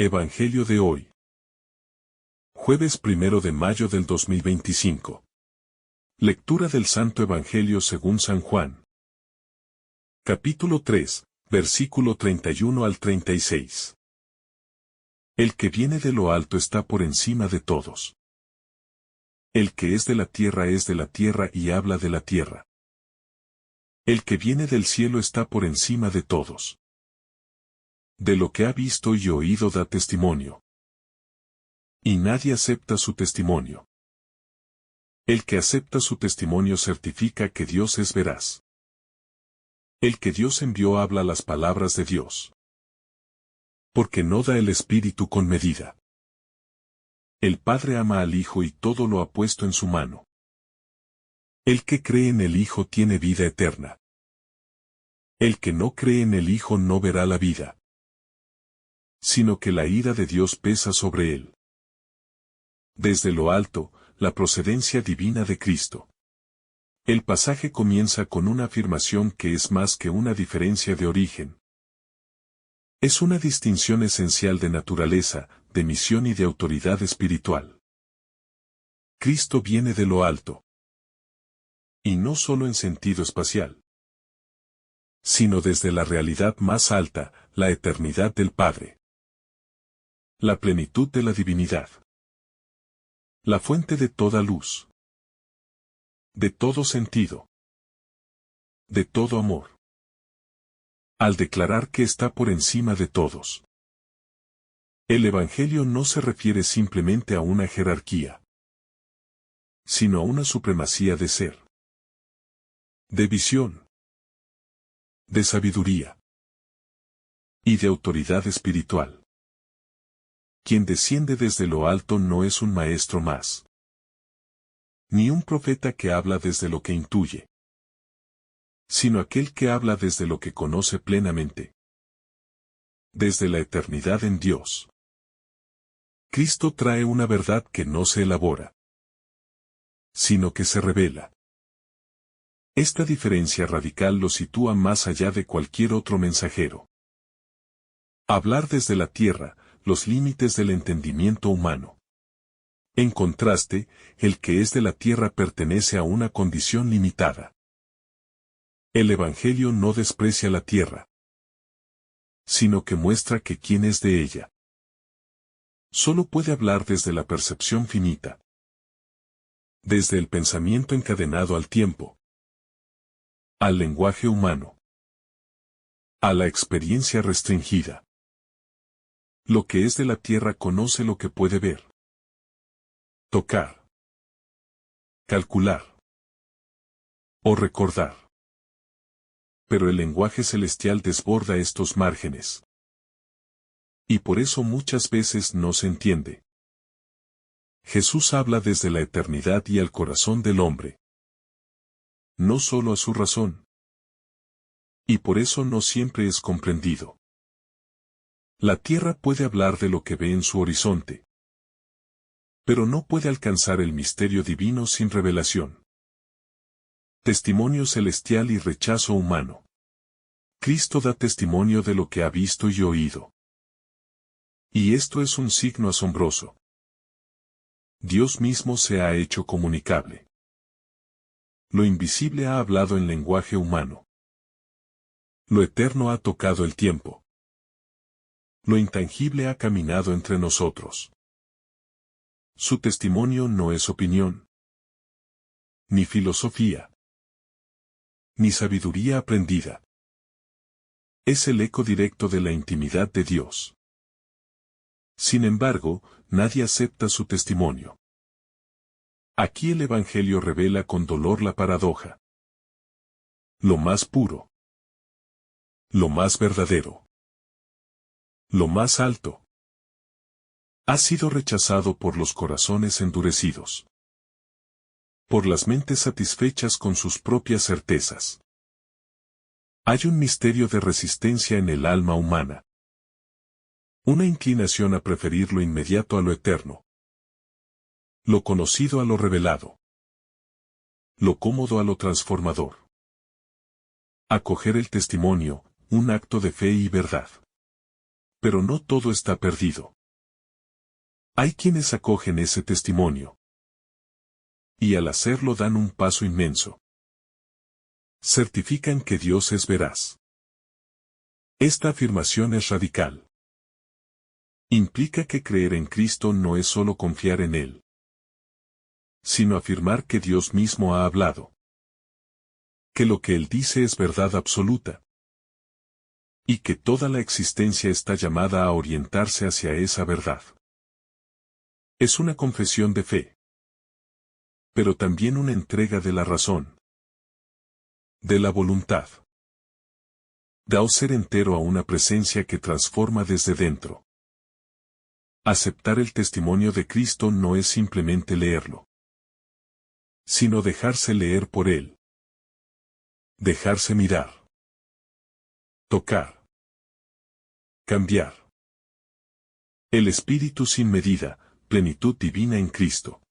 Evangelio de hoy. Jueves 1 de mayo del 2025. Lectura del Santo Evangelio según San Juan. Capítulo 3, versículo 31 al 36. El que viene de lo alto está por encima de todos. El que es de la tierra es de la tierra y habla de la tierra. El que viene del cielo está por encima de todos. De lo que ha visto y oído da testimonio. Y nadie acepta su testimonio. El que acepta su testimonio certifica que Dios es veraz. El que Dios envió habla las palabras de Dios. Porque no da el Espíritu con medida. El Padre ama al Hijo y todo lo ha puesto en su mano. El que cree en el Hijo tiene vida eterna. El que no cree en el Hijo no verá la vida, sino que la ira de Dios pesa sobre él. Desde lo alto, la procedencia divina de Cristo. El pasaje comienza con una afirmación que es más que una diferencia de origen. Es una distinción esencial de naturaleza, de misión y de autoridad espiritual. Cristo viene de lo alto. Y no solo en sentido espacial, sino desde la realidad más alta, la eternidad del Padre. La plenitud de la divinidad. La fuente de toda luz. De todo sentido. De todo amor. Al declarar que está por encima de todos. El Evangelio no se refiere simplemente a una jerarquía, sino a una supremacía de ser. De visión. De sabiduría. Y de autoridad espiritual. Quien desciende desde lo alto no es un maestro más, ni un profeta que habla desde lo que intuye, sino aquel que habla desde lo que conoce plenamente, desde la eternidad en Dios. Cristo trae una verdad que no se elabora, sino que se revela. Esta diferencia radical lo sitúa más allá de cualquier otro mensajero. Hablar desde la tierra, los límites del entendimiento humano. En contraste, el que es de la tierra pertenece a una condición limitada. El Evangelio no desprecia la tierra, sino que muestra que quien es de ella solo puede hablar desde la percepción finita, desde el pensamiento encadenado al tiempo, al lenguaje humano, a la experiencia restringida. Lo que es de la tierra conoce lo que puede ver, tocar, calcular o recordar. Pero el lenguaje celestial desborda estos márgenes. Y por eso muchas veces no se entiende. Jesús habla desde la eternidad y al corazón del hombre, no solo a su razón. Y por eso no siempre es comprendido. La tierra puede hablar de lo que ve en su horizonte, pero no puede alcanzar el misterio divino sin revelación. Testimonio celestial y rechazo humano. Cristo da testimonio de lo que ha visto y oído. Y esto es un signo asombroso. Dios mismo se ha hecho comunicable. Lo invisible ha hablado en lenguaje humano. Lo eterno ha tocado el tiempo. Lo intangible ha caminado entre nosotros. Su testimonio no es opinión, ni filosofía, ni sabiduría aprendida. Es el eco directo de la intimidad de Dios. Sin embargo, nadie acepta su testimonio. Aquí el Evangelio revela con dolor la paradoja. Lo más puro. Lo más verdadero. Lo más alto. Ha sido rechazado por los corazones endurecidos. Por las mentes satisfechas con sus propias certezas. Hay un misterio de resistencia en el alma humana. Una inclinación a preferir lo inmediato a lo eterno. Lo conocido a lo revelado. Lo cómodo a lo transformador. Acoger el testimonio, un acto de fe y verdad. Pero no todo está perdido. Hay quienes acogen ese testimonio. Y al hacerlo dan un paso inmenso. Certifican que Dios es veraz. Esta afirmación es radical. Implica que creer en Cristo no es solo confiar en Él, sino afirmar que Dios mismo ha hablado. Que lo que Él dice es verdad absoluta. Y que toda la existencia está llamada a orientarse hacia esa verdad. Es una confesión de fe. Pero también una entrega de la razón. De la voluntad. Da ser entero a una presencia que transforma desde dentro. Aceptar el testimonio de Cristo no es simplemente leerlo, sino dejarse leer por Él. Dejarse mirar. Tocar. Cambiar. El Espíritu sin medida, plenitud divina en Cristo.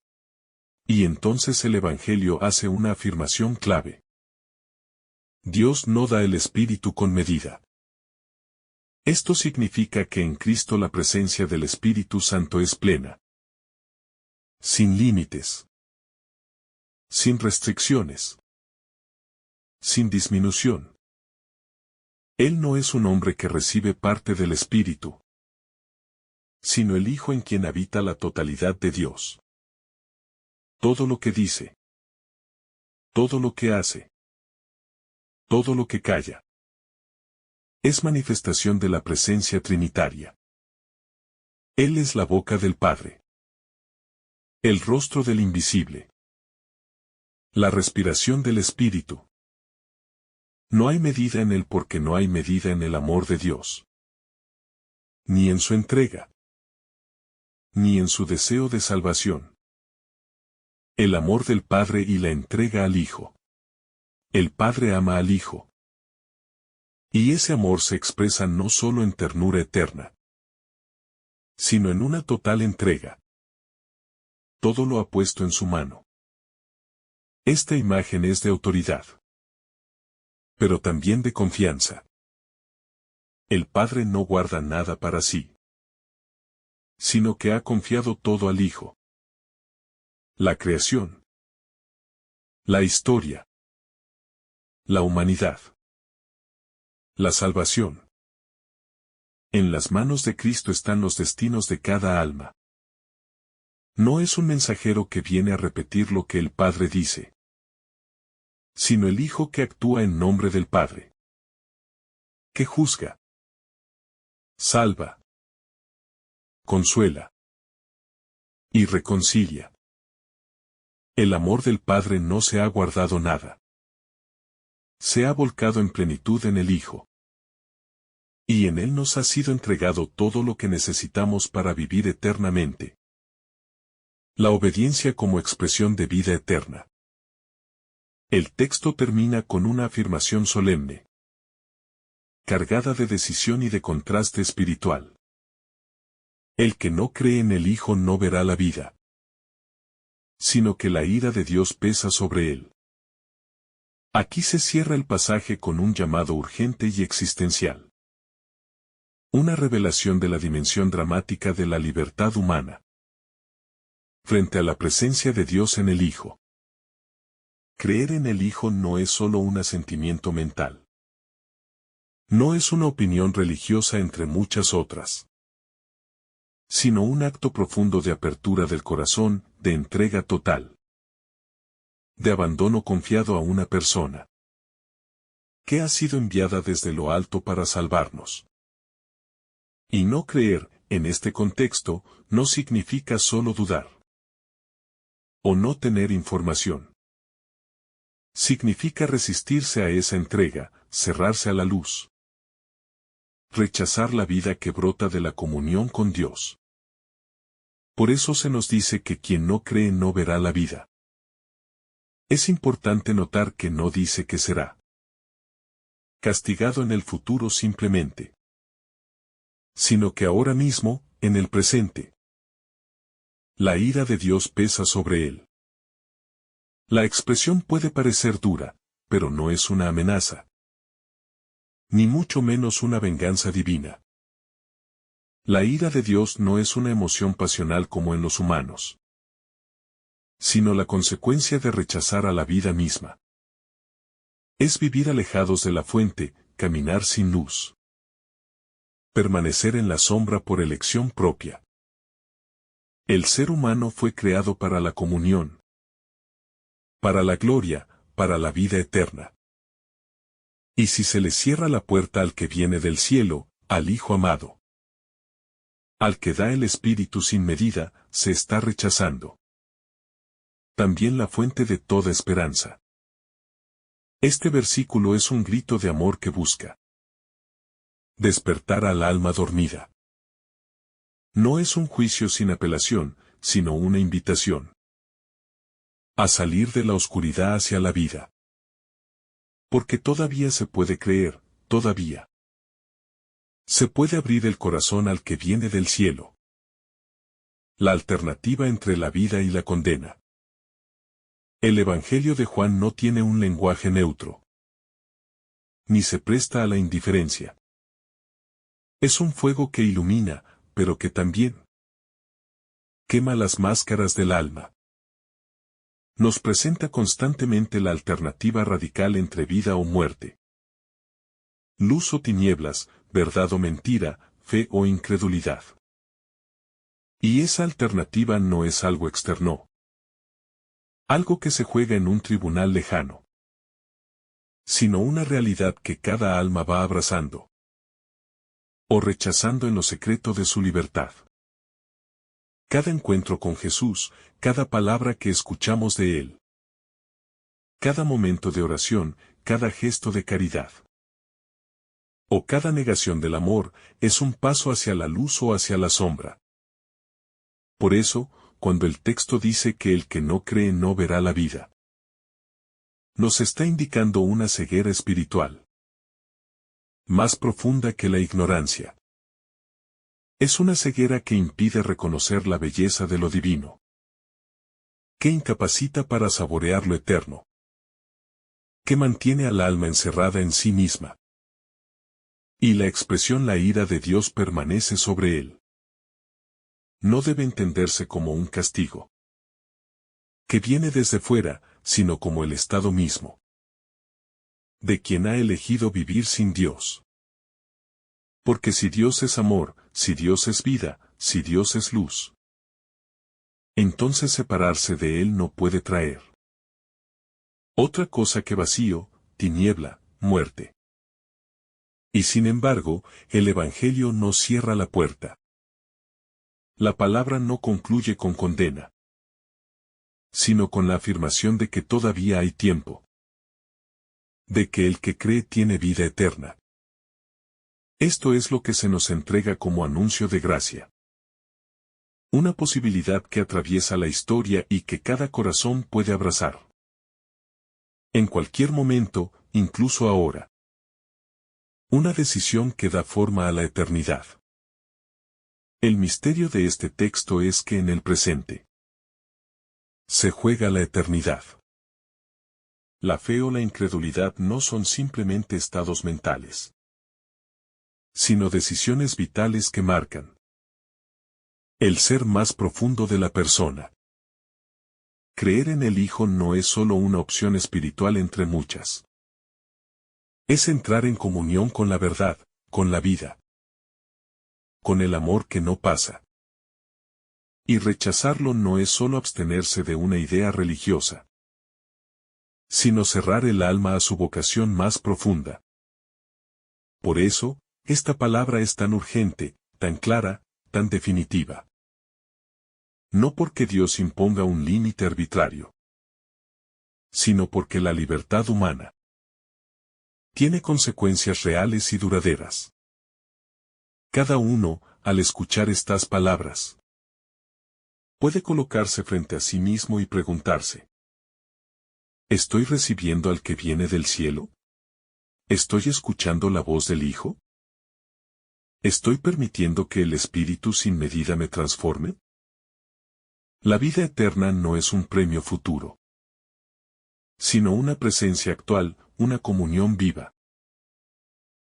Y entonces el Evangelio hace una afirmación clave. Dios no da el Espíritu con medida. Esto significa que en Cristo la presencia del Espíritu Santo es plena. Sin límites. Sin restricciones. Sin disminución. Él no es un hombre que recibe parte del Espíritu, sino el Hijo en quien habita la totalidad de Dios. Todo lo que dice. Todo lo que hace. Todo lo que calla. Es manifestación de la presencia trinitaria. Él es la boca del Padre. El rostro del invisible. La respiración del Espíritu. No hay medida en él porque no hay medida en el amor de Dios. Ni en su entrega. Ni en su deseo de salvación. El amor del Padre y la entrega al Hijo. El Padre ama al Hijo. Y ese amor se expresa no solo en ternura eterna, sino en una total entrega. Todo lo ha puesto en su mano. Esta imagen es de autoridad, pero también de confianza. El Padre no guarda nada para sí, sino que ha confiado todo al Hijo. La creación, la historia, la humanidad, la salvación. En las manos de Cristo están los destinos de cada alma. No es un mensajero que viene a repetir lo que el Padre dice, sino el Hijo que actúa en nombre del Padre. Que juzga, salva, consuela y reconcilia. El amor del Padre no se ha guardado nada. Se ha volcado en plenitud en el Hijo. Y en Él nos ha sido entregado todo lo que necesitamos para vivir eternamente. La obediencia como expresión de vida eterna. El texto termina con una afirmación solemne, cargada de decisión y de contraste espiritual. El que no cree en el Hijo no verá la vida, sino que la ira de Dios pesa sobre él. Aquí se cierra el pasaje con un llamado urgente y existencial. Una revelación de la dimensión dramática de la libertad humana frente a la presencia de Dios en el Hijo. Creer en el Hijo no es solo un asentimiento mental. No es una opinión religiosa entre muchas otras, sino un acto profundo de apertura del corazón, de entrega total, de abandono confiado a una persona que ha sido enviada desde lo alto para salvarnos. Y no creer, en este contexto, no significa solo dudar o no tener información. Significa resistirse a esa entrega, cerrarse a la luz. Rechazar la vida que brota de la comunión con Dios. Por eso se nos dice que quien no cree no verá la vida. Es importante notar que no dice que será castigado en el futuro simplemente, sino que ahora mismo, en el presente, la ira de Dios pesa sobre él. La expresión puede parecer dura, pero no es una amenaza, ni mucho menos una venganza divina. La ira de Dios no es una emoción pasional como en los humanos, sino la consecuencia de rechazar a la vida misma. Es vivir alejados de la fuente, caminar sin luz. Permanecer en la sombra por elección propia. El ser humano fue creado para la comunión, para la gloria, para la vida eterna. Y si se le cierra la puerta al que viene del cielo, al Hijo amado, al que da el Espíritu sin medida, se está rechazando también la fuente de toda esperanza. Este versículo es un grito de amor que busca despertar al alma dormida. No es un juicio sin apelación, sino una invitación a salir de la oscuridad hacia la vida. Porque todavía se puede creer, todavía se puede abrir el corazón al que viene del cielo. La alternativa entre la vida y la condena. El Evangelio de Juan no tiene un lenguaje neutro, ni se presta a la indiferencia. Es un fuego que ilumina, pero que también quema las máscaras del alma. Nos presenta constantemente la alternativa radical entre vida o muerte. Luz o tinieblas, verdad o mentira, fe o incredulidad. Y esa alternativa no es algo externo, algo que se juega en un tribunal lejano, sino una realidad que cada alma va abrazando o rechazando en lo secreto de su libertad. Cada encuentro con Jesús, cada palabra que escuchamos de Él, cada momento de oración, cada gesto de caridad, o cada negación del amor, es un paso hacia la luz o hacia la sombra. Por eso, cuando el texto dice que el que no cree no verá la vida, nos está indicando una ceguera espiritual, más profunda que la ignorancia. Es una ceguera que impide reconocer la belleza de lo divino, que incapacita para saborear lo eterno, que mantiene al alma encerrada en sí misma. Y la expresión la ira de Dios permanece sobre él. No debe entenderse como un castigo que viene desde fuera, sino como el estado mismo de quien ha elegido vivir sin Dios. Porque si Dios es amor, si Dios es vida, si Dios es luz, entonces separarse de Él no puede traer otra cosa que vacío, tiniebla, muerte. Y sin embargo, el Evangelio no cierra la puerta. La palabra no concluye con condena, sino con la afirmación de que todavía hay tiempo, de que el que cree tiene vida eterna. Esto es lo que se nos entrega como anuncio de gracia. Una posibilidad que atraviesa la historia y que cada corazón puede abrazar. En cualquier momento, incluso ahora. Una decisión que da forma a la eternidad. El misterio de este texto es que en el presente se juega la eternidad. La fe o la incredulidad no son simplemente estados mentales, sino decisiones vitales que marcan el ser más profundo de la persona. Creer en el Hijo no es solo una opción espiritual entre muchas. Es entrar en comunión con la verdad, con la vida, con el amor que no pasa. Y rechazarlo no es solo abstenerse de una idea religiosa, sino cerrar el alma a su vocación más profunda. Por eso, esta palabra es tan urgente, tan clara, tan definitiva. No porque Dios imponga un límite arbitrario, sino porque la libertad humana tiene consecuencias reales y duraderas. Cada uno, al escuchar estas palabras, puede colocarse frente a sí mismo y preguntarse: ¿estoy recibiendo al que viene del cielo? ¿Estoy escuchando la voz del Hijo? ¿Estoy permitiendo que el Espíritu sin medida me transforme? La vida eterna no es un premio futuro, sino una presencia actual, una comunión viva,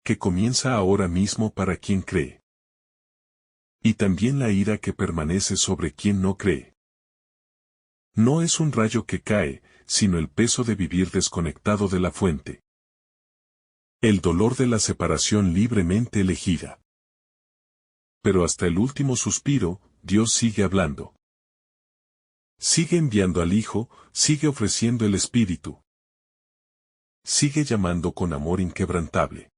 que comienza ahora mismo para quien cree. Y también la ira que permanece sobre quien no cree. No es un rayo que cae, sino el peso de vivir desconectado de la fuente. El dolor de la separación libremente elegida. Pero hasta el último suspiro, Dios sigue hablando. Sigue enviando al Hijo, sigue ofreciendo el Espíritu. Sigue llamando con amor inquebrantable.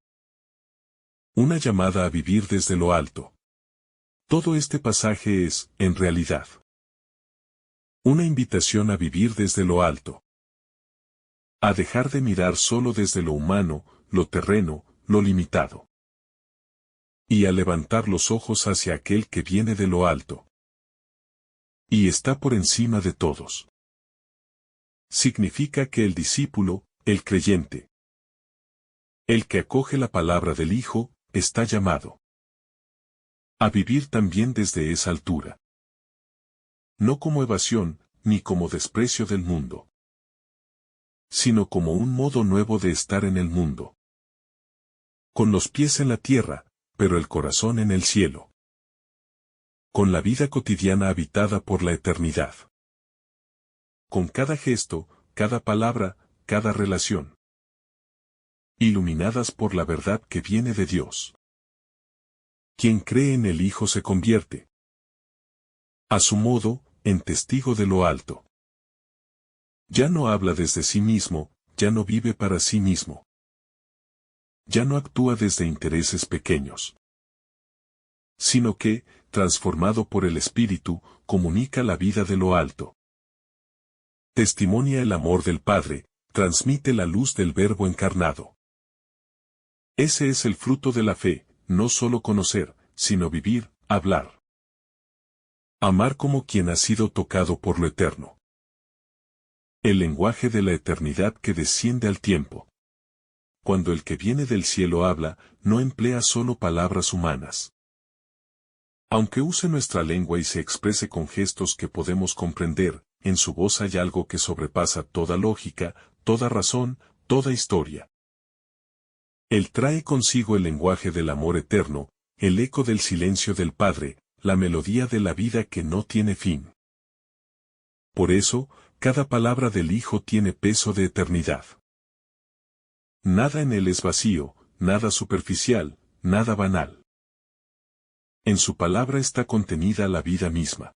Una llamada a vivir desde lo alto. Todo este pasaje es, en realidad, una invitación a vivir desde lo alto. A dejar de mirar solo desde lo humano, lo terreno, lo limitado. Y a levantar los ojos hacia aquel que viene de lo alto. Y está por encima de todos. Significa que el discípulo, el creyente, el que acoge la palabra del Hijo, está llamado a vivir también desde esa altura. No como evasión, ni como desprecio del mundo, sino como un modo nuevo de estar en el mundo. Con los pies en la tierra, pero el corazón en el cielo. Con la vida cotidiana habitada por la eternidad. Con cada gesto, cada palabra, cada relación. Iluminadas por la verdad que viene de Dios. Quien cree en el Hijo se convierte, a su modo, en testigo de lo alto. Ya no habla desde sí mismo, ya no vive para sí mismo. Ya no actúa desde intereses pequeños. Sino que, transformado por el Espíritu, comunica la vida de lo alto. Testimonia el amor del Padre, transmite la luz del Verbo encarnado. Ese es el fruto de la fe, no solo conocer, sino vivir, hablar. Amar como quien ha sido tocado por lo eterno. El lenguaje de la eternidad que desciende al tiempo. Cuando el que viene del cielo habla, no emplea solo palabras humanas. Aunque use nuestra lengua y se exprese con gestos que podemos comprender, en su voz hay algo que sobrepasa toda lógica, toda razón, toda historia. Él trae consigo el lenguaje del amor eterno, el eco del silencio del Padre, la melodía de la vida que no tiene fin. Por eso, cada palabra del Hijo tiene peso de eternidad. Nada en él es vacío, nada superficial, nada banal. En su palabra está contenida la vida misma.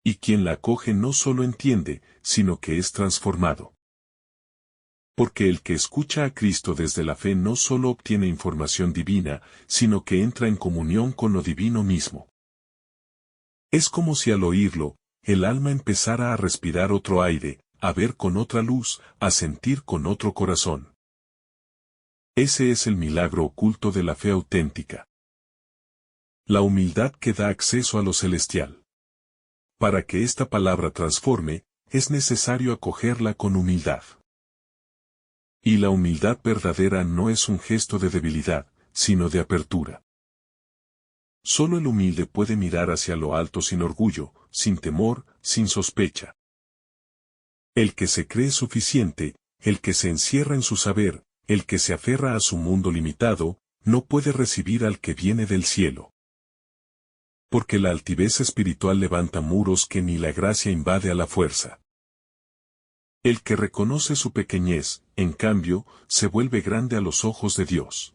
Y quien la acoge no solo entiende, sino que es transformado. Porque el que escucha a Cristo desde la fe no solo obtiene información divina, sino que entra en comunión con lo divino mismo. Es como si al oírlo, el alma empezara a respirar otro aire, a ver con otra luz, a sentir con otro corazón. Ese es el milagro oculto de la fe auténtica. La humildad que da acceso a lo celestial. Para que esta palabra transforme, es necesario acogerla con humildad. Y la humildad verdadera no es un gesto de debilidad, sino de apertura. Solo el humilde puede mirar hacia lo alto sin orgullo, sin temor, sin sospecha. El que se cree suficiente, el que se encierra en su saber, el que se aferra a su mundo limitado, no puede recibir al que viene del cielo. Porque la altivez espiritual levanta muros que ni la gracia invade a la fuerza. El que reconoce su pequeñez, en cambio, se vuelve grande a los ojos de Dios.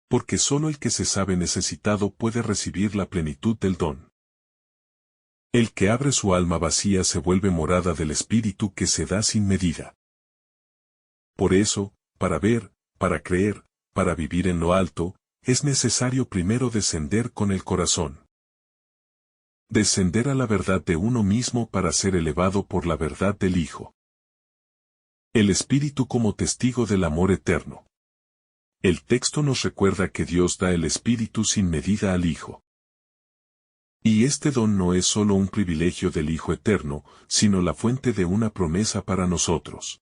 Porque solo el que se sabe necesitado puede recibir la plenitud del don. El que abre su alma vacía se vuelve morada del Espíritu que se da sin medida. Por eso, para ver, para creer, para vivir en lo alto, es necesario primero descender con el corazón. Descender a la verdad de uno mismo para ser elevado por la verdad del Hijo. El Espíritu como testigo del amor eterno. El texto nos recuerda que Dios da el Espíritu sin medida al Hijo. Y este don no es solo un privilegio del Hijo eterno, sino la fuente de una promesa para nosotros.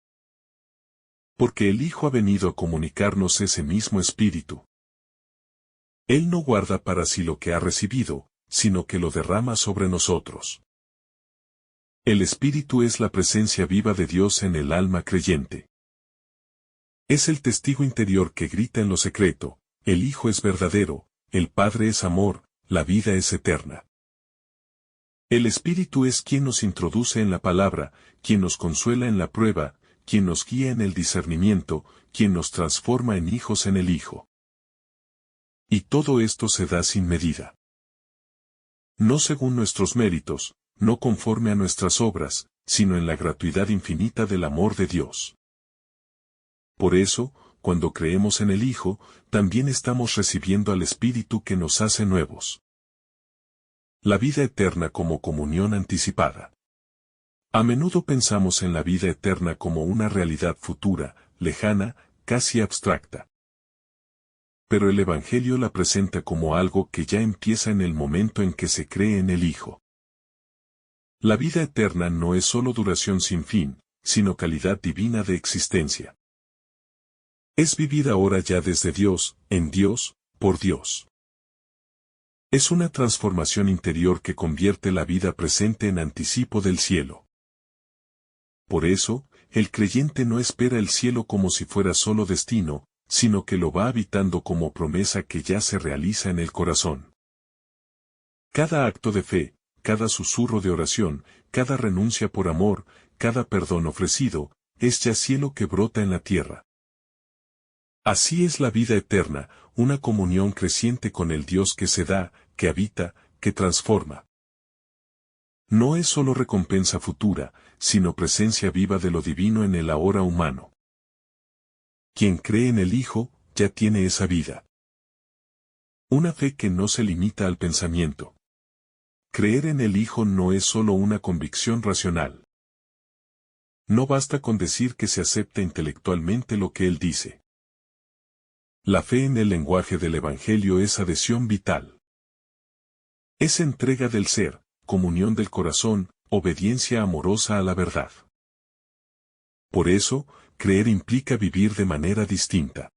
Porque el Hijo ha venido a comunicarnos ese mismo Espíritu. Él no guarda para sí lo que ha recibido, sino que lo derrama sobre nosotros. El Espíritu es la presencia viva de Dios en el alma creyente. Es el testigo interior que grita en lo secreto, el Hijo es verdadero, el Padre es amor, la vida es eterna. El Espíritu es quien nos introduce en la palabra, quien nos consuela en la prueba, quien nos guía en el discernimiento, quien nos transforma en hijos en el Hijo. Y todo esto se da sin medida. No según nuestros méritos, no conforme a nuestras obras, sino en la gratuidad infinita del amor de Dios. Por eso, cuando creemos en el Hijo, también estamos recibiendo al Espíritu que nos hace nuevos. La vida eterna como comunión anticipada. A menudo pensamos en la vida eterna como una realidad futura, lejana, casi abstracta. Pero el Evangelio la presenta como algo que ya empieza en el momento en que se cree en el Hijo. La vida eterna no es solo duración sin fin, sino calidad divina de existencia. Es vivir ahora ya desde Dios, en Dios, por Dios. Es una transformación interior que convierte la vida presente en anticipo del cielo. Por eso, el creyente no espera el cielo como si fuera solo destino, sino que lo va habitando como promesa que ya se realiza en el corazón. Cada acto de fe, cada susurro de oración, cada renuncia por amor, cada perdón ofrecido, es ya cielo que brota en la tierra. Así es la vida eterna, una comunión creciente con el Dios que se da, que habita, que transforma. No es solo recompensa futura, sino presencia viva de lo divino en el ahora humano. Quien cree en el Hijo, ya tiene esa vida. Una fe que no se limita al pensamiento. Creer en el Hijo no es solo una convicción racional. No basta con decir que se acepta intelectualmente lo que Él dice. La fe en el lenguaje del Evangelio es adhesión vital. Es entrega del ser, comunión del corazón, obediencia amorosa a la verdad. Por eso, creer implica vivir de manera distinta.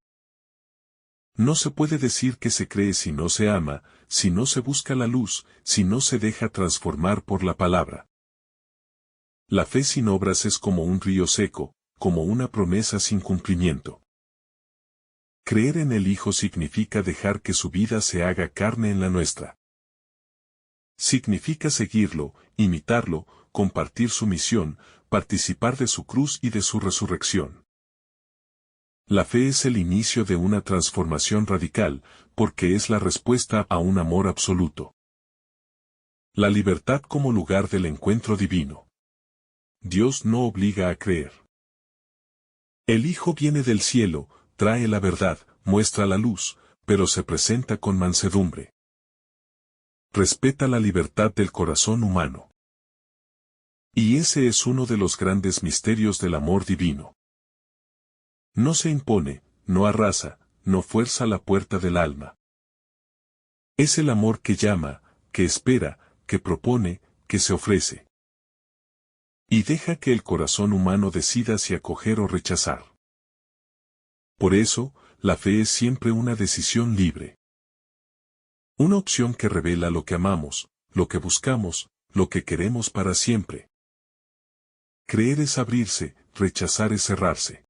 No se puede decir que se cree si no se ama, si no se busca la luz, si no se deja transformar por la palabra. La fe sin obras es como un río seco, como una promesa sin cumplimiento. Creer en el Hijo significa dejar que su vida se haga carne en la nuestra. Significa seguirlo, imitarlo, compartir su misión, participar de su cruz y de su resurrección. La fe es el inicio de una transformación radical, porque es la respuesta a un amor absoluto. La libertad como lugar del encuentro divino. Dios no obliga a creer. El Hijo viene del cielo, trae la verdad, muestra la luz, pero se presenta con mansedumbre. Respeta la libertad del corazón humano. Y ese es uno de los grandes misterios del amor divino. No se impone, no arrasa, no fuerza la puerta del alma. Es el amor que llama, que espera, que propone, que se ofrece. Y deja que el corazón humano decida si acoger o rechazar. Por eso, la fe es siempre una decisión libre. Una opción que revela lo que amamos, lo que buscamos, lo que queremos para siempre. Creer es abrirse, rechazar es cerrarse.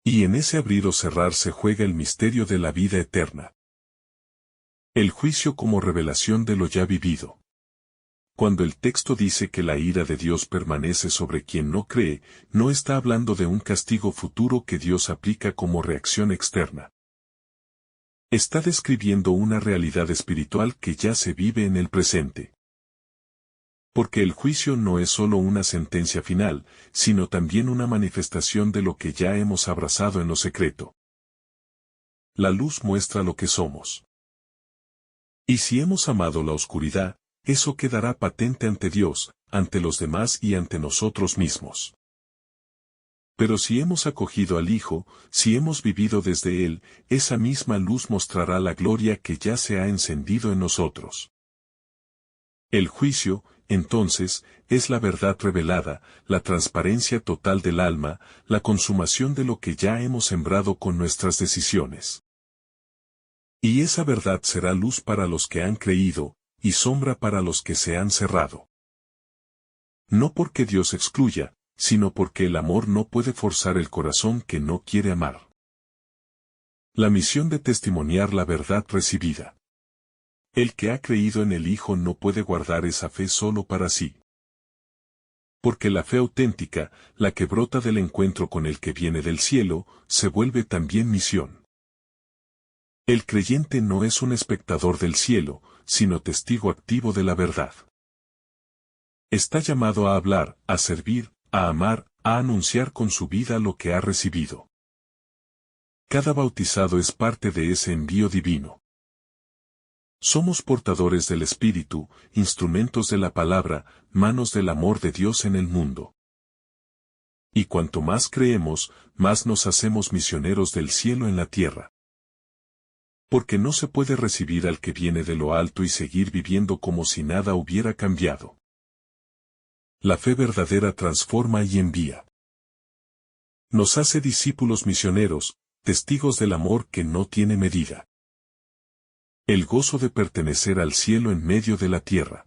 Y en ese abrir o cerrar se juega el misterio de la vida eterna. El juicio como revelación de lo ya vivido. Cuando el texto dice que la ira de Dios permanece sobre quien no cree, no está hablando de un castigo futuro que Dios aplica como reacción externa. Está describiendo una realidad espiritual que ya se vive en el presente. Porque el juicio no es solo una sentencia final, sino también una manifestación de lo que ya hemos abrazado en lo secreto. La luz muestra lo que somos. Y si hemos amado la oscuridad, eso quedará patente ante Dios, ante los demás y ante nosotros mismos. Pero si hemos acogido al Hijo, si hemos vivido desde Él, esa misma luz mostrará la gloria que ya se ha encendido en nosotros. El juicio, entonces, es la verdad revelada, la transparencia total del alma, la consumación de lo que ya hemos sembrado con nuestras decisiones. Y esa verdad será luz para los que han creído, y sombra para los que se han cerrado. No porque Dios excluya, sino porque el amor no puede forzar el corazón que no quiere amar. La misión de testimoniar la verdad recibida. El que ha creído en el Hijo no puede guardar esa fe solo para sí. Porque la fe auténtica, la que brota del encuentro con el que viene del cielo, se vuelve también misión. El creyente no es un espectador del cielo, sino testigo activo de la verdad. Está llamado a hablar, a servir, a amar, a anunciar con su vida lo que ha recibido. Cada bautizado es parte de ese envío divino. Somos portadores del Espíritu, instrumentos de la palabra, manos del amor de Dios en el mundo. Y cuanto más creemos, más nos hacemos misioneros del cielo en la tierra. Porque no se puede recibir al que viene de lo alto y seguir viviendo como si nada hubiera cambiado. La fe verdadera transforma y envía. Nos hace discípulos misioneros, testigos del amor que no tiene medida. El gozo de pertenecer al cielo en medio de la tierra.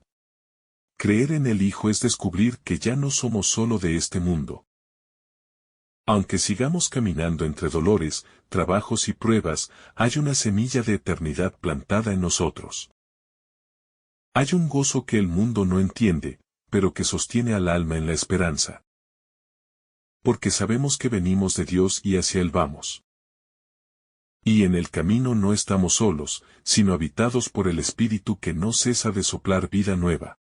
Creer en el Hijo es descubrir que ya no somos solo de este mundo. Aunque sigamos caminando entre dolores, trabajos y pruebas, hay una semilla de eternidad plantada en nosotros. Hay un gozo que el mundo no entiende, pero que sostiene al alma en la esperanza. Porque sabemos que venimos de Dios y hacia Él vamos. Y en el camino no estamos solos, sino habitados por el Espíritu que no cesa de soplar vida nueva.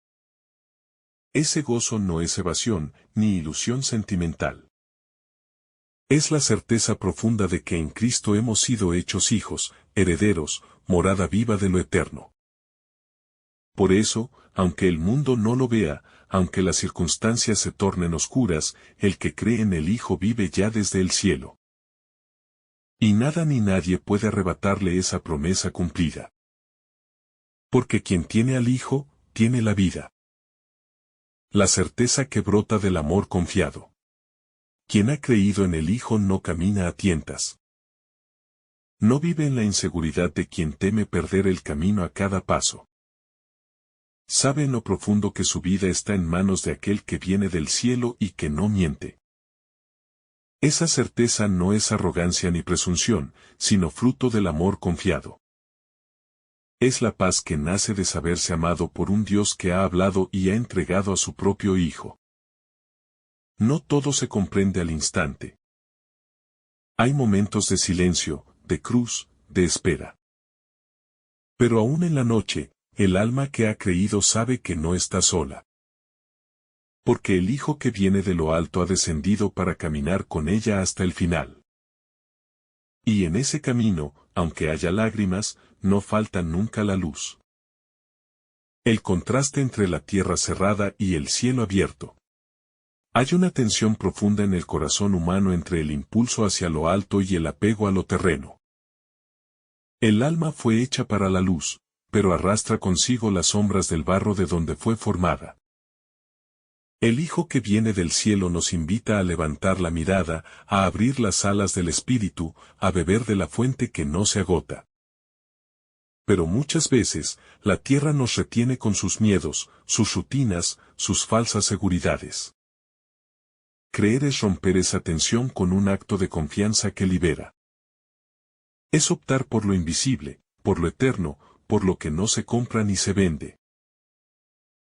Ese gozo no es evasión, ni ilusión sentimental. Es la certeza profunda de que en Cristo hemos sido hechos hijos, herederos, morada viva de lo eterno. Por eso, aunque el mundo no lo vea, aunque las circunstancias se tornen oscuras, el que cree en el Hijo vive ya desde el cielo. Y nada ni nadie puede arrebatarle esa promesa cumplida. Porque quien tiene al Hijo, tiene la vida. La certeza que brota del amor confiado. Quien ha creído en el Hijo no camina a tientas. No vive en la inseguridad de quien teme perder el camino a cada paso. Sabe en lo profundo que su vida está en manos de aquel que viene del cielo y que no miente. Esa certeza no es arrogancia ni presunción, sino fruto del amor confiado. Es la paz que nace de saberse amado por un Dios que ha hablado y ha entregado a su propio Hijo. No todo se comprende al instante. Hay momentos de silencio, de cruz, de espera. Pero aún en la noche, el alma que ha creído sabe que no está sola. Porque el Hijo que viene de lo alto ha descendido para caminar con ella hasta el final. Y en ese camino, aunque haya lágrimas, no falta nunca la luz. El contraste entre la tierra cerrada y el cielo abierto. Hay una tensión profunda en el corazón humano entre el impulso hacia lo alto y el apego a lo terreno. El alma fue hecha para la luz, pero arrastra consigo las sombras del barro de donde fue formada. El Hijo que viene del cielo nos invita a levantar la mirada, a abrir las alas del Espíritu, a beber de la fuente que no se agota. Pero muchas veces, la tierra nos retiene con sus miedos, sus rutinas, sus falsas seguridades. Creer es romper esa tensión con un acto de confianza que libera. Es optar por lo invisible, por lo eterno, por lo que no se compra ni se vende.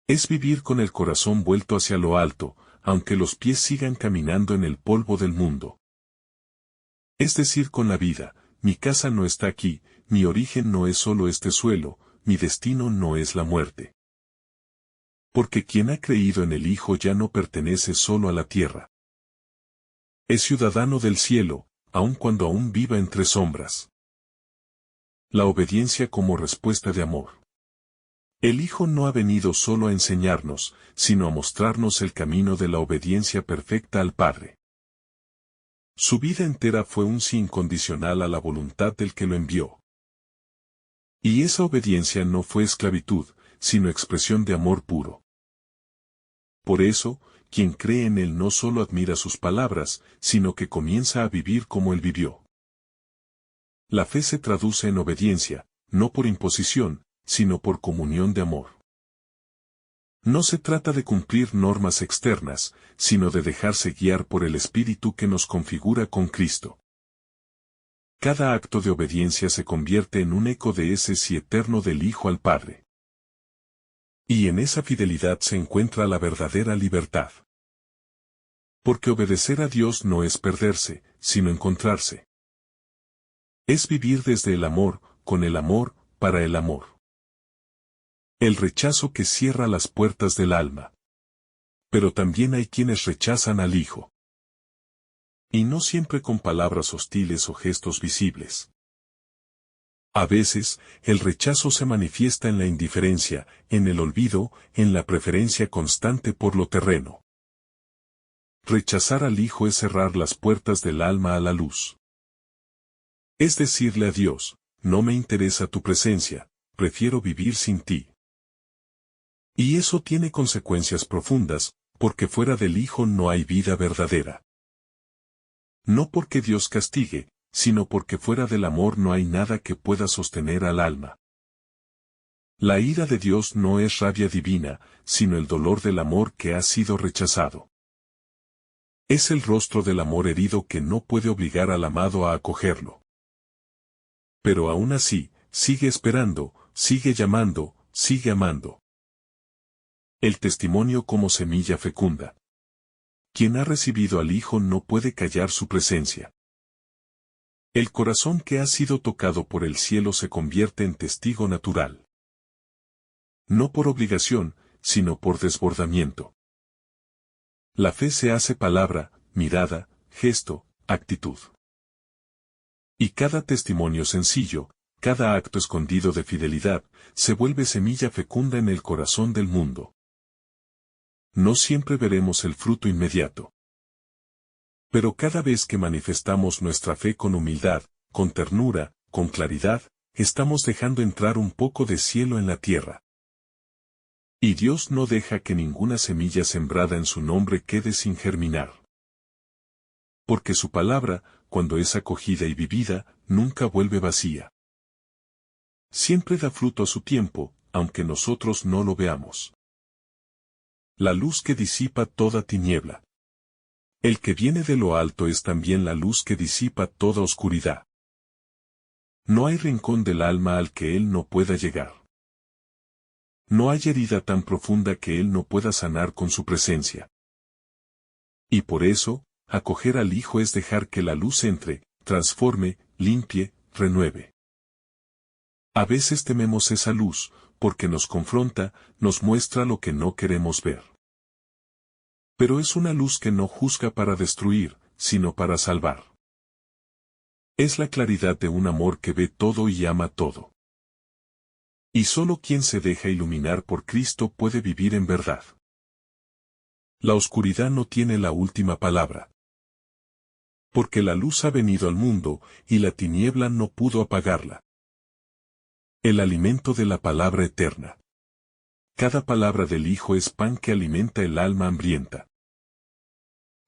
Es vivir con el corazón vuelto hacia lo alto, aunque los pies sigan caminando en el polvo del mundo. Es decir con la vida, mi casa no está aquí, mi origen no es solo este suelo, mi destino no es la muerte. Porque quien ha creído en el Hijo ya no pertenece solo a la tierra. Es ciudadano del cielo, aun cuando aún viva entre sombras. La obediencia como respuesta de amor. El Hijo no ha venido solo a enseñarnos, sino a mostrarnos el camino de la obediencia perfecta al Padre. Su vida entera fue un sí incondicional a la voluntad del que lo envió. Y esa obediencia no fue esclavitud, sino expresión de amor puro. Por eso, quien cree en Él no solo admira sus palabras, sino que comienza a vivir como Él vivió. La fe se traduce en obediencia, no por imposición, sino por comunión de amor. No se trata de cumplir normas externas, sino de dejarse guiar por el Espíritu que nos configura con Cristo. Cada acto de obediencia se convierte en un eco de ese sí eterno del Hijo al Padre. Y en esa fidelidad se encuentra la verdadera libertad. Porque obedecer a Dios no es perderse, sino encontrarse. Es vivir desde el amor, con el amor, para el amor. El rechazo que cierra las puertas del alma. Pero también hay quienes rechazan al Hijo. Y no siempre con palabras hostiles o gestos visibles. A veces, el rechazo se manifiesta en la indiferencia, en el olvido, en la preferencia constante por lo terreno. Rechazar al Hijo es cerrar las puertas del alma a la luz. Es decirle a Dios, no me interesa tu presencia, prefiero vivir sin ti. Y eso tiene consecuencias profundas, porque fuera del Hijo no hay vida verdadera. No porque Dios castigue, sino porque fuera del amor no hay nada que pueda sostener al alma. La ira de Dios no es rabia divina, sino el dolor del amor que ha sido rechazado. Es el rostro del amor herido que no puede obligar al amado a acogerlo. Pero aún así, sigue esperando, sigue llamando, sigue amando. El testimonio como semilla fecunda. Quien ha recibido al Hijo no puede callar su presencia. El corazón que ha sido tocado por el cielo se convierte en testigo natural. No por obligación, sino por desbordamiento. La fe se hace palabra, mirada, gesto, actitud. Y cada testimonio sencillo, cada acto escondido de fidelidad, se vuelve semilla fecunda en el corazón del mundo. No siempre veremos el fruto inmediato. Pero cada vez que manifestamos nuestra fe con humildad, con ternura, con claridad, estamos dejando entrar un poco de cielo en la tierra. Y Dios no deja que ninguna semilla sembrada en su nombre quede sin germinar. Porque su palabra, cuando es acogida y vivida, nunca vuelve vacía. Siempre da fruto a su tiempo, aunque nosotros no lo veamos. La luz que disipa toda tiniebla. El que viene de lo alto es también la luz que disipa toda oscuridad. No hay rincón del alma al que Él no pueda llegar. No hay herida tan profunda que Él no pueda sanar con su presencia. Y por eso, acoger al Hijo es dejar que la luz entre, transforme, limpie, renueve. A veces tememos esa luz, porque nos confronta, nos muestra lo que no queremos ver. Pero es una luz que no juzga para destruir, sino para salvar. Es la claridad de un amor que ve todo y ama todo. Y solo quien se deja iluminar por Cristo puede vivir en verdad. La oscuridad no tiene la última palabra. Porque la luz ha venido al mundo, y la tiniebla no pudo apagarla. El alimento de la palabra eterna. Cada palabra del Hijo es pan que alimenta el alma hambrienta.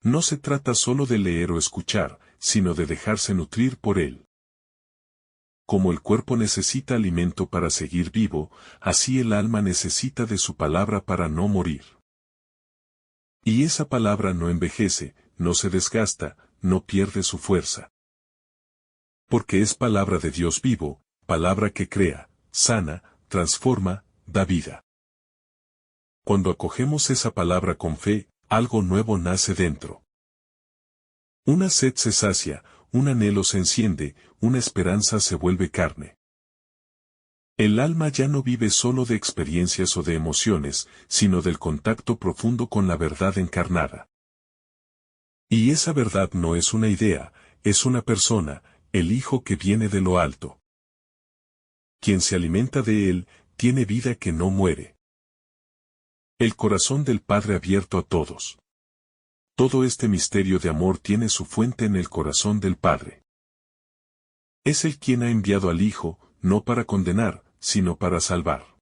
No se trata solo de leer o escuchar, sino de dejarse nutrir por él. Como el cuerpo necesita alimento para seguir vivo, así el alma necesita de su palabra para no morir. Y esa palabra no envejece, no se desgasta, no pierde su fuerza. Porque es palabra de Dios vivo, palabra que crea, sana, transforma, da vida. Cuando acogemos esa palabra con fe, algo nuevo nace dentro. Una sed se sacia, un anhelo se enciende, una esperanza se vuelve carne. El alma ya no vive solo de experiencias o de emociones, sino del contacto profundo con la verdad encarnada. Y esa verdad no es una idea, es una persona, el Hijo que viene de lo alto. Quien se alimenta de él, tiene vida que no muere. El corazón del Padre abierto a todos. Todo este misterio de amor tiene su fuente en el corazón del Padre. Es Él quien ha enviado al Hijo, no para condenar, sino para salvar.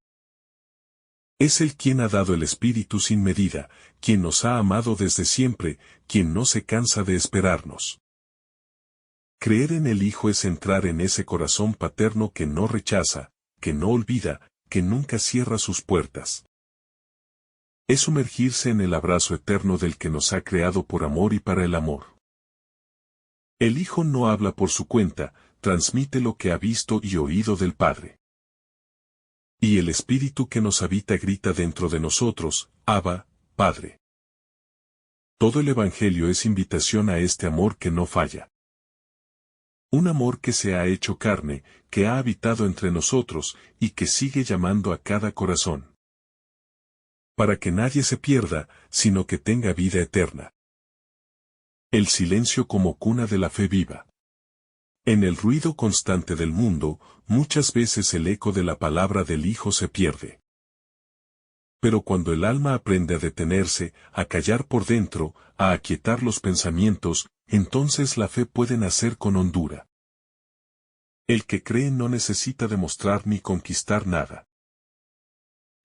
Es Él quien ha dado el Espíritu sin medida, quien nos ha amado desde siempre, quien no se cansa de esperarnos. Creer en el Hijo es entrar en ese corazón paterno que no rechaza, que no olvida, que nunca cierra sus puertas. Es sumergirse en el abrazo eterno del que nos ha creado por amor y para el amor. El Hijo no habla por su cuenta, transmite lo que ha visto y oído del Padre. Y el Espíritu que nos habita grita dentro de nosotros, Abba, Padre. Todo el Evangelio es invitación a este amor que no falla. Un amor que se ha hecho carne, que ha habitado entre nosotros, y que sigue llamando a cada corazón. Para que nadie se pierda, sino que tenga vida eterna. El silencio como cuna de la fe viva. En el ruido constante del mundo, muchas veces el eco de la palabra del Hijo se pierde. Pero cuando el alma aprende a detenerse, a callar por dentro, a aquietar los pensamientos, entonces la fe puede nacer con hondura. El que cree no necesita demostrar ni conquistar nada.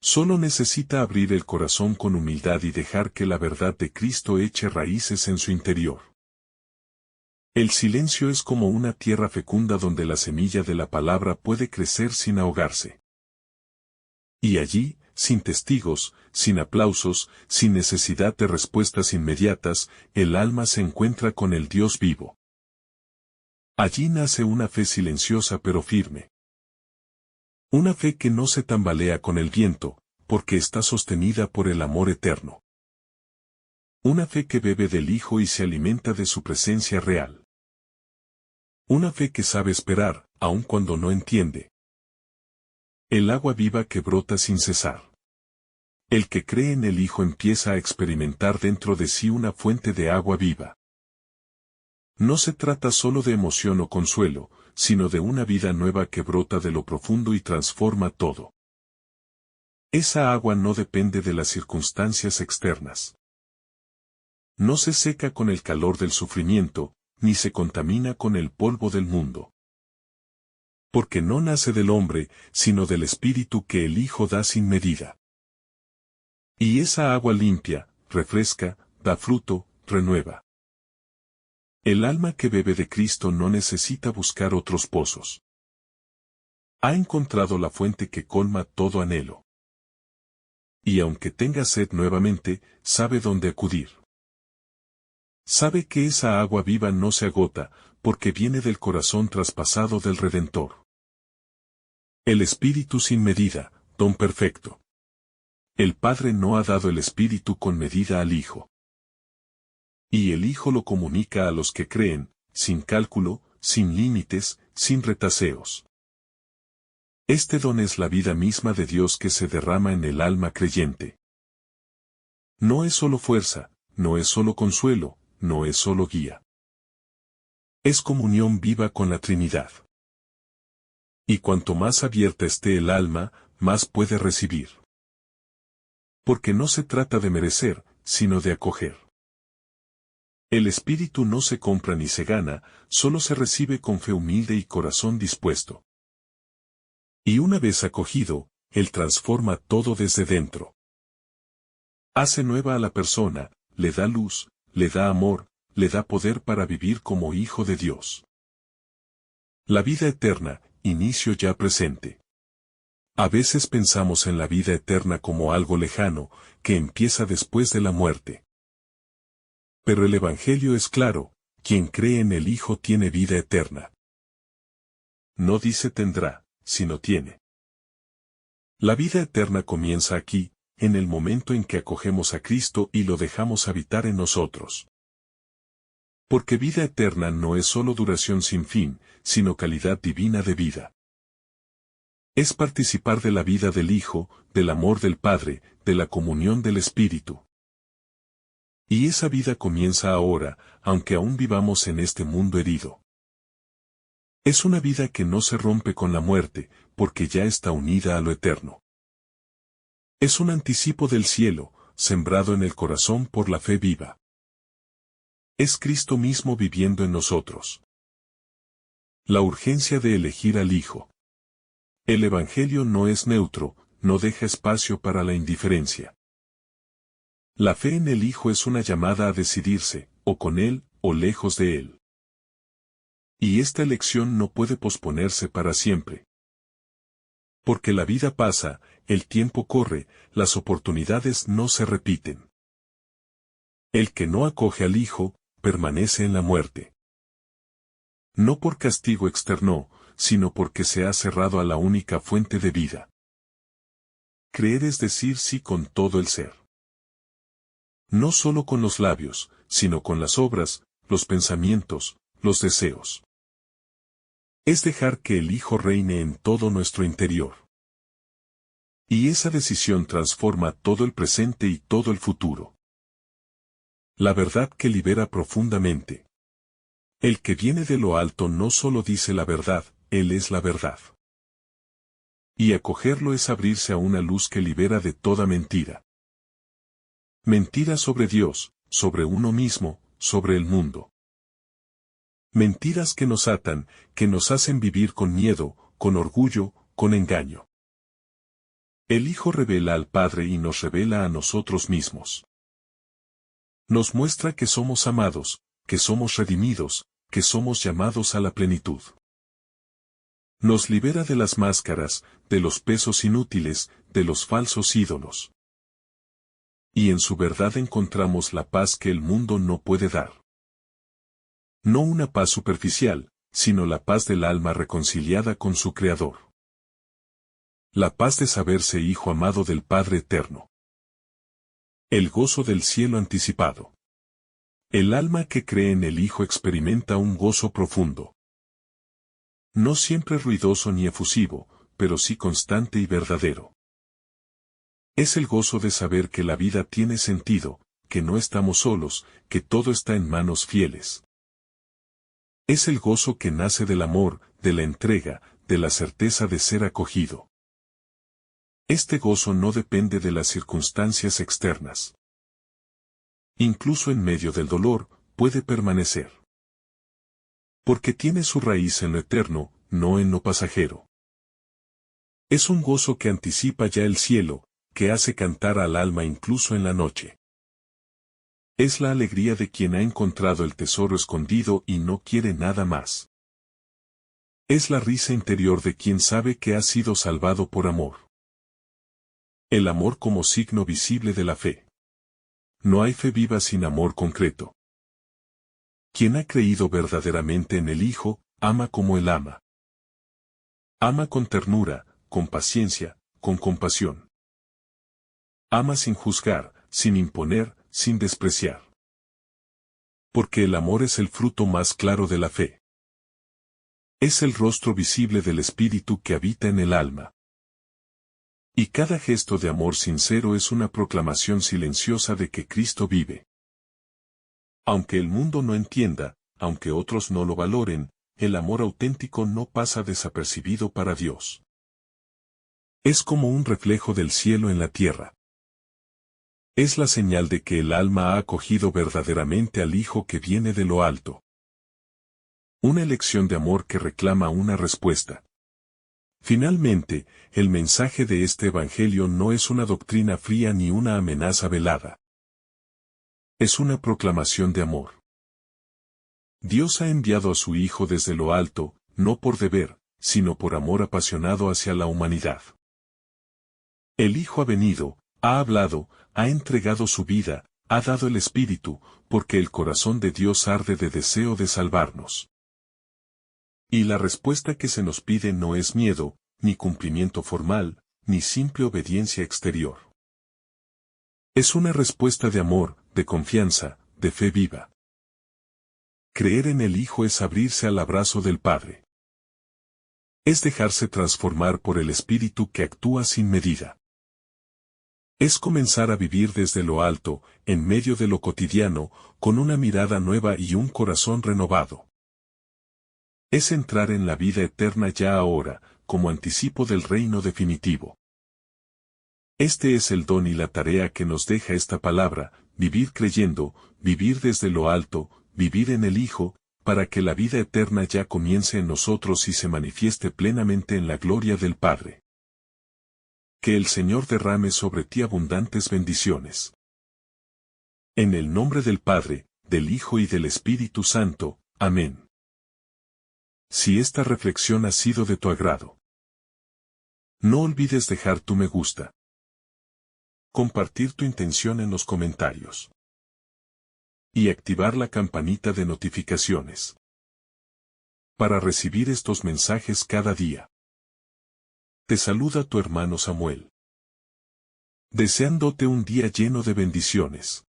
Solo necesita abrir el corazón con humildad y dejar que la verdad de Cristo eche raíces en su interior. El silencio es como una tierra fecunda donde la semilla de la palabra puede crecer sin ahogarse. Y allí, sin testigos, sin aplausos, sin necesidad de respuestas inmediatas, el alma se encuentra con el Dios vivo. Allí nace una fe silenciosa pero firme. Una fe que no se tambalea con el viento, porque está sostenida por el amor eterno. Una fe que bebe del Hijo y se alimenta de su presencia real. Una fe que sabe esperar, aun cuando no entiende. El agua viva que brota sin cesar. El que cree en el Hijo empieza a experimentar dentro de sí una fuente de agua viva. No se trata solo de emoción o consuelo, sino de una vida nueva que brota de lo profundo y transforma todo. Esa agua no depende de las circunstancias externas. No se seca con el calor del sufrimiento, ni se contamina con el polvo del mundo. Porque no nace del hombre, sino del Espíritu que el Hijo da sin medida. Y esa agua limpia, refresca, da fruto, renueva. El alma que bebe de Cristo no necesita buscar otros pozos. Ha encontrado la fuente que colma todo anhelo. Y aunque tenga sed nuevamente, sabe dónde acudir. Sabe que esa agua viva no se agota, porque viene del corazón traspasado del Redentor. El Espíritu sin medida, don perfecto. El Padre no ha dado el Espíritu con medida al Hijo. Y el Hijo lo comunica a los que creen, sin cálculo, sin límites, sin retaseos. Este don es la vida misma de Dios que se derrama en el alma creyente. No es solo fuerza, no es solo consuelo, no es solo guía. Es comunión viva con la Trinidad. Y cuanto más abierta esté el alma, más puede recibir. Porque no se trata de merecer, sino de acoger. El Espíritu no se compra ni se gana, solo se recibe con fe humilde y corazón dispuesto. Y una vez acogido, Él transforma todo desde dentro. Hace nueva a la persona, le da luz, le da amor, le da poder para vivir como hijo de Dios. La vida eterna, inicio ya presente. A veces pensamos en la vida eterna como algo lejano, que empieza después de la muerte. Pero el Evangelio es claro, quien cree en el Hijo tiene vida eterna. No dice tendrá, sino tiene. La vida eterna comienza aquí, en el momento en que acogemos a Cristo y lo dejamos habitar en nosotros. Porque vida eterna no es solo duración sin fin, sino calidad divina de vida. Es participar de la vida del Hijo, del amor del Padre, de la comunión del Espíritu. Y esa vida comienza ahora, aunque aún vivamos en este mundo herido. Es una vida que no se rompe con la muerte, porque ya está unida a lo eterno. Es un anticipo del cielo, sembrado en el corazón por la fe viva. Es Cristo mismo viviendo en nosotros. La urgencia de elegir al Hijo. El Evangelio no es neutro, no deja espacio para la indiferencia. La fe en el Hijo es una llamada a decidirse, o con Él, o lejos de Él. Y esta elección no puede posponerse para siempre. Porque la vida pasa, el tiempo corre, las oportunidades no se repiten. El que no acoge al Hijo, permanece en la muerte. No por castigo externo, sino porque se ha cerrado a la única fuente de vida. Creer es decir sí con todo el ser. No solo con los labios, sino con las obras, los pensamientos, los deseos. Es dejar que el Hijo reine en todo nuestro interior. Y esa decisión transforma todo el presente y todo el futuro. La verdad que libera profundamente. El que viene de lo alto no solo dice la verdad, Él es la verdad. Y acogerlo es abrirse a una luz que libera de toda mentira. Mentira sobre Dios, sobre uno mismo, sobre el mundo. Mentiras que nos atan, que nos hacen vivir con miedo, con orgullo, con engaño. El Hijo revela al Padre y nos revela a nosotros mismos. Nos muestra que somos amados, que somos redimidos, que somos llamados a la plenitud. Nos libera de las máscaras, de los pesos inútiles, de los falsos ídolos. Y en su verdad encontramos la paz que el mundo no puede dar. No una paz superficial, sino la paz del alma reconciliada con su Creador. La paz de saberse hijo amado del Padre Eterno. El gozo del cielo anticipado. El alma que cree en el Hijo experimenta un gozo profundo. No siempre ruidoso ni efusivo, pero sí constante y verdadero. Es el gozo de saber que la vida tiene sentido, que no estamos solos, que todo está en manos fieles. Es el gozo que nace del amor, de la entrega, de la certeza de ser acogido. Este gozo no depende de las circunstancias externas. Incluso en medio del dolor, puede permanecer. Porque tiene su raíz en lo eterno, no en lo pasajero. Es un gozo que anticipa ya el cielo, que hace cantar al alma incluso en la noche. Es la alegría de quien ha encontrado el tesoro escondido y no quiere nada más. Es la risa interior de quien sabe que ha sido salvado por amor. El amor como signo visible de la fe. No hay fe viva sin amor concreto. Quien ha creído verdaderamente en el Hijo, ama como Él ama. Ama con ternura, con paciencia, con compasión. Ama sin juzgar, sin imponer, sin despreciar. Porque el amor es el fruto más claro de la fe. Es el rostro visible del Espíritu que habita en el alma. Y cada gesto de amor sincero es una proclamación silenciosa de que Cristo vive. Aunque el mundo no entienda, aunque otros no lo valoren, el amor auténtico no pasa desapercibido para Dios. Es como un reflejo del cielo en la tierra. Es la señal de que el alma ha acogido verdaderamente al Hijo que viene de lo alto. Una elección de amor que reclama una respuesta. Finalmente, el mensaje de este Evangelio no es una doctrina fría ni una amenaza velada. Es una proclamación de amor. Dios ha enviado a su Hijo desde lo alto, no por deber, sino por amor apasionado hacia la humanidad. El Hijo ha venido, ha hablado, ha entregado su vida, ha dado el Espíritu, porque el corazón de Dios arde de deseo de salvarnos. Y la respuesta que se nos pide no es miedo, ni cumplimiento formal, ni simple obediencia exterior. Es una respuesta de amor, de confianza, de fe viva. Creer en el Hijo es abrirse al abrazo del Padre. Es dejarse transformar por el Espíritu que actúa sin medida. Es comenzar a vivir desde lo alto, en medio de lo cotidiano, con una mirada nueva y un corazón renovado. Es entrar en la vida eterna ya ahora, como anticipo del reino definitivo. Este es el don y la tarea que nos deja esta palabra, vivir creyendo, vivir desde lo alto, vivir en el Hijo, para que la vida eterna ya comience en nosotros y se manifieste plenamente en la gloria del Padre. Que el Señor derrame sobre ti abundantes bendiciones. En el nombre del Padre, del Hijo y del Espíritu Santo. Amén. Si esta reflexión ha sido de tu agrado, no olvides dejar tu me gusta, compartir tu intención en los comentarios y activar la campanita de notificaciones. para recibir estos mensajes cada día. Te saluda tu hermano Samuel. Deseándote un día lleno de bendiciones.